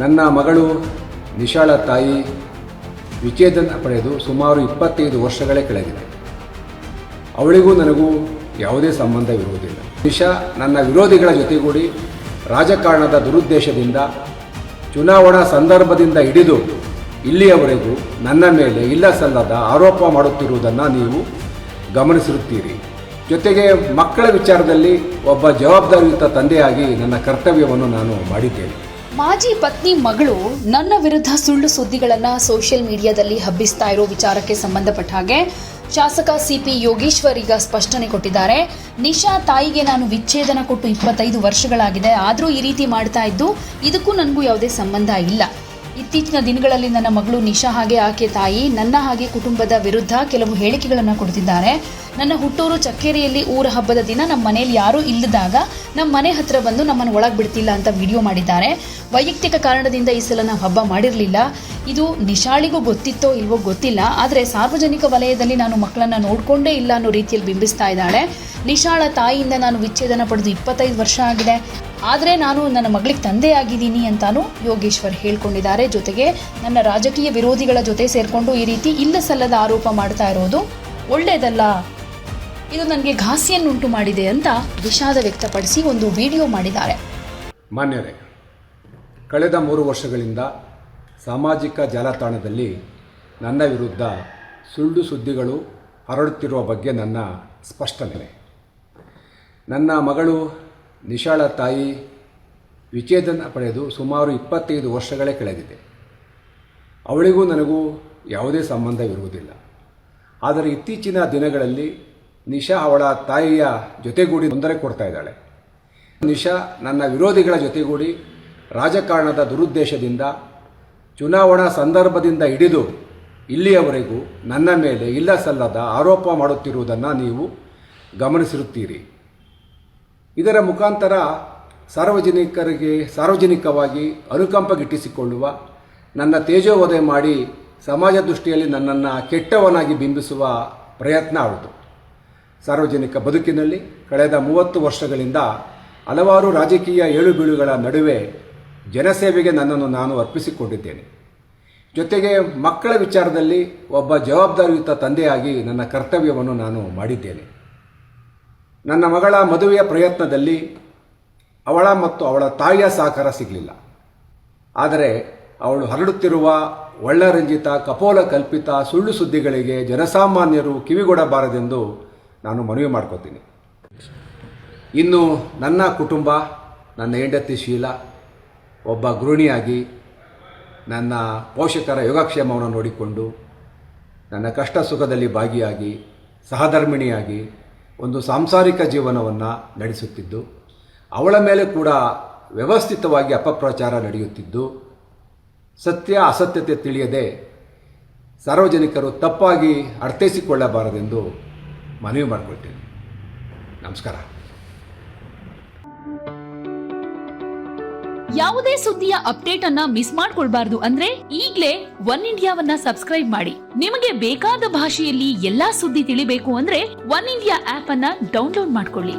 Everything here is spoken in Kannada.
ನನ್ನ ಮಗಳು ನಿಶಾಳ ತಾಯಿ ವಿಚ್ಛೇದನ ಪಡೆದು ಸುಮಾರು 25 ವರ್ಷಗಳೇ ಕಳೆದಿದೆ. ಅವಳಿಗೂ ನನಗೂ ಯಾವುದೇ ಸಂಬಂಧವಿರುವುದಿಲ್ಲ. ನಿಶಾ ನನ್ನ ವಿರೋಧಿಗಳ ಜೊತೆಗೂಡಿ ರಾಜಕಾರಣದ ದುರುದ್ದೇಶದಿಂದ ಚುನಾವಣಾ ಸಂದರ್ಭದಿಂದ ಹಿಡಿದು ಇಲ್ಲಿಯವರೆಗೂ ನನ್ನ ಮೇಲೆ ಇಲ್ಲಸಲ್ಲದ ಆರೋಪ ಮಾಡುತ್ತಿರುವುದನ್ನು ನೀವು ಗಮನಿಸಿರುತ್ತೀರಿ. ಜೊತೆಗೆ ಮಕ್ಕಳ ವಿಚಾರದಲ್ಲಿ ಒಬ್ಬ ಜವಾಬ್ದಾರಿಯುತ ತಂದೆಯಾಗಿ ನನ್ನ ಕರ್ತವ್ಯವನ್ನು ನಾನು ಮಾಡಿದ್ದೇನೆ. ಮಾಜಿ ಪತ್ನಿ ಮಗಳು ನನ್ನ ವಿರುದ್ಧ ಸುಳ್ಳು ಸುದ್ದಿಗಳನ್ನು ಸೋಷಿಯಲ್ ಮೀಡಿಯಾದಲ್ಲಿ ಹಬ್ಬಿಸ್ತಾ ಇರೋ ವಿಚಾರಕ್ಕೆ ಸಂಬಂಧಪಟ್ಟ ಹಾಗೆ ಶಾಸಕ ಸಿಪಿ ಯೋಗೇಶ್ವರ್ ಈಗ ಸ್ಪಷ್ಟನೆ ಕೊಟ್ಟಿದ್ದಾರೆ. ನಿಶಾ ತಾಯಿಗೆ ನಾನು ವಿಚ್ಛೇದನ ಕೊಟ್ಟು 25 ವರ್ಷಗಳಾಗಿದೆ, ಆದರೂ ಈ ರೀತಿ ಮಾಡ್ತಾ ಇದ್ದು ಇದಕ್ಕೂ ನನಗೂ ಯಾವುದೇ ಸಂಬಂಧ ಇಲ್ಲ. ಇತ್ತೀಚಿನ ದಿನಗಳಲ್ಲಿ ನನ್ನ ಮಗಳು ನಿಶಾ ಹಾಗೆ ಆಕೆ ತಾಯಿ ನನ್ನ ಹಾಗೆ ಕುಟುಂಬದ ವಿರುದ್ಧ ಕೆಲವು ಹೇಳಿಕೆಗಳನ್ನು ಕೊಡ್ತಿದ್ದಾರೆ. ನನ್ನ ಹುಟ್ಟೂರು ಚಕ್ಕೇರಿಯಲ್ಲಿ ಊರ ಹಬ್ಬದ ದಿನ ನಮ್ಮ ಮನೆಯಲ್ಲಿ ಯಾರೂ ಇಲ್ಲದಾಗ ನಮ್ಮ ಮನೆ ಹತ್ರ ಬಂದು ನಮ್ಮನ್ನು ಒಳಗೆ ಬಿಡ್ತಿಲ್ಲ ಅಂತ ವಿಡಿಯೋ ಮಾಡಿದ್ದಾರೆ. ವೈಯಕ್ತಿಕ ಕಾರಣದಿಂದ ಈ ಸಲ ನಾವು ಹಬ್ಬ ಮಾಡಿರಲಿಲ್ಲ. ಇದು ನಿಶಾಳಿಗೂ ಗೊತ್ತಿತ್ತೋ ಇಲ್ವೋ ಗೊತ್ತಿಲ್ಲ, ಆದರೆ ಸಾರ್ವಜನಿಕ ವಲಯದಲ್ಲಿ ನಾನು ಮಕ್ಕಳನ್ನು ನೋಡಿಕೊಂಡೇ ಇಲ್ಲ ಅನ್ನೋ ರೀತಿಯಲ್ಲಿ ಬಿಂಬಿಸ್ತಾ ಇದ್ದಾಳೆ. ನಿಶಾಳ ತಾಯಿಯಿಂದ ನಾನು ವಿಚ್ಛೇದನ ಪಡೆದು 25 ವರ್ಷ ಆಗಿದೆ, ಆದರೆ ನಾನು ನನ್ನ ಮಗಳಿಗೆ ತಂದೆಯಾಗಿದ್ದೀನಿ ಅಂತಾನು ಯೋಗೇಶ್ವರ್ ಹೇಳ್ಕೊಂಡಿದ್ದಾರೆ. ಜೊತೆಗೆ ನನ್ನ ರಾಜಕೀಯ ವಿರೋಧಿಗಳ ಜೊತೆ ಸೇರಿಕೊಂಡು ಈ ರೀತಿ ಇಲ್ಲ ಸಲ್ಲದ ಆರೋಪ ಮಾಡ್ತಾ ಇರೋದು ಒಳ್ಳೆಯದಲ್ಲ, ಇದು ನನಗೆ ಘಾಸಿಯನ್ನುಂಟು ಮಾಡಿದೆ ಅಂತ ವಿಷಾದ ವ್ಯಕ್ತಪಡಿಸಿ ಒಂದು ವಿಡಿಯೋ ಮಾಡಿದ್ದಾರೆ. ಮಾನ್ಯರೇ, ಕಳೆದ 3 ವರ್ಷಗಳಿಂದ ಸಾಮಾಜಿಕ ಜಾಲತಾಣದಲ್ಲಿ ನನ್ನ ವಿರುದ್ಧ ಸುಳ್ಳು ಸುದ್ದಿಗಳು ಹರಡುತ್ತಿರುವ ಬಗ್ಗೆ ನನ್ನ ಸ್ಪಷ್ಟನೆ. ನನ್ನ ಮಗಳು ನಿಶಾಳ ತಾಯಿ ವಿಚ್ಛೇದನ ಪಡೆದು ಸುಮಾರು 25 ವರ್ಷಗಳೇ ಕಳೆದಿದೆ. ಅವಳಿಗೂ ನನಗೂ ಯಾವುದೇ ಸಂಬಂಧವಿರುವುದಿಲ್ಲ. ಆದರೆ ಇತ್ತೀಚಿನ ದಿನಗಳಲ್ಲಿ ನಿಶಾ ಅವಳ ತಾಯಿಯ ಜೊತೆಗೂಡಿ ತೊಂದರೆ ಕೊಡ್ತಾ ಇದ್ದಾಳೆ. ನಿಶಾ ನನ್ನ ವಿರೋಧಿಗಳ ಜೊತೆಗೂಡಿ ರಾಜಕಾರಣದ ದುರುದ್ದೇಶದಿಂದ ಚುನಾವಣಾ ಸಂದರ್ಭದಿಂದ ಹಿಡಿದು ಇಲ್ಲಿಯವರೆಗೂ ನನ್ನ ಮೇಲೆ ಇಲ್ಲಸಲ್ಲದ ಆರೋಪ ಮಾಡುತ್ತಿರುವುದನ್ನು ನೀವು ಗಮನಿಸಿರುತ್ತೀರಿ. ಇದರ ಮುಖಾಂತರ ಸಾರ್ವಜನಿಕವಾಗಿ ಅನುಕಂಪ ಗಿಟ್ಟಿಸಿಕೊಳ್ಳುವ, ನನ್ನ ತೇಜೋವಧೆ ಮಾಡಿ ಸಮಾಜ ದೃಷ್ಟಿಯಲ್ಲಿ ನನ್ನನ್ನು ಕೆಟ್ಟವನಾಗಿ ಬಿಂಬಿಸುವ ಪ್ರಯತ್ನ ಆಯಿತು. ಸಾರ್ವಜನಿಕ ಬದುಕಿನಲ್ಲಿ ಕಳೆದ 30 ವರ್ಷಗಳಿಂದ ಹಲವಾರು ರಾಜಕೀಯ ಏಳುಬೀಳುಗಳ ನಡುವೆ ಜನಸೇವೆಗೆ ನನ್ನನ್ನು ನಾನು ಅರ್ಪಿಸಿಕೊಂಡಿದ್ದೇನೆ. ಜೊತೆಗೆ ಮಕ್ಕಳ ವಿಚಾರದಲ್ಲಿ ಒಬ್ಬ ಜವಾಬ್ದಾರಿಯುತ ತಂದೆಯಾಗಿ ನನ್ನ ಕರ್ತವ್ಯವನ್ನು ನಾನು ಮಾಡಿದ್ದೇನೆ. ನನ್ನ ಮಗಳ ಮದುವೆಯ ಪ್ರಯತ್ನದಲ್ಲಿ ಅವಳ ಮತ್ತು ಅವಳ ತಾಯಿಯ ಸಹಕಾರ ಸಿಗಲಿಲ್ಲ. ಆದರೆ ಅವಳು ಹರಡುತ್ತಿರುವ ವರ್ಣರಂಜಿತ ಕಪೋಲ ಕಲ್ಪಿತ ಸುಳ್ಳು ಸುದ್ದಿಗಳಿಗೆ ಜನಸಾಮಾನ್ಯರು ಕಿವಿಗೊಡಬಾರದೆಂದು ನಾನು ಮನವಿ ಮಾಡ್ಕೋತೀನಿ. ಇನ್ನು ನನ್ನ ಕುಟುಂಬ, ನನ್ನ ಹೆಂಡತಿ ಶೀಲಾ ಒಬ್ಬ ಗೃಹಿಣಿಯಾಗಿ ನನ್ನ ಪೋಷಕರ ಯೋಗಕ್ಷೇಮವನ್ನು ನೋಡಿಕೊಂಡು ನನ್ನ ಕಷ್ಟ ಸುಖದಲ್ಲಿ ಭಾಗಿಯಾಗಿ ಸಹಧರ್ಮಿಣಿಯಾಗಿ ಒಂದು ಸಾಂಸಾರಿಕ ಜೀವನವನ್ನು ನಡೆಸುತ್ತಿದ್ದು, ಅವಳ ಮೇಲೆ ಕೂಡ ವ್ಯವಸ್ಥಿತವಾಗಿ ಅಪಪ್ರಚಾರ ನಡೆಯುತ್ತಿದ್ದು, ಸತ್ಯ ಅಸತ್ಯತೆ ತಿಳಿಯದೆ ಸಾರ್ವಜನಿಕರು ತಪ್ಪಾಗಿ ಅರ್ಥೈಸಿಕೊಳ್ಳಬಾರದೆಂದು ಮನವಿ ಮಾಡಿಕೊಳ್ತೇನೆ. ನಮಸ್ಕಾರ. ಯಾವುದೇ ಸುದ್ದಿಯ ಅಪ್ಡೇಟ್ ಅನ್ನ ಮಿಸ್ ಮಾಡ್ಕೊಳ್ಬಾರ್ದು ಅಂದ್ರೆ ಈಗ್ಲೇ ಒನ್ ಇಂಡಿಯಾವನ್ನ ಸಬ್ಸ್ಕ್ರೈಬ್ ಮಾಡಿ. ನಿಮಗೆ ಬೇಕಾದ ಭಾಷೆಯಲ್ಲಿ ಎಲ್ಲಾ ಸುದ್ದಿ ತಿಳಿಬೇಕು ಅಂದ್ರೆ ಒನ್ ಇಂಡಿಯಾ ಆಪ್ ಅನ್ನ ಡೌನ್ಲೋಡ್ ಮಾಡ್ಕೊಳ್ಳಿ.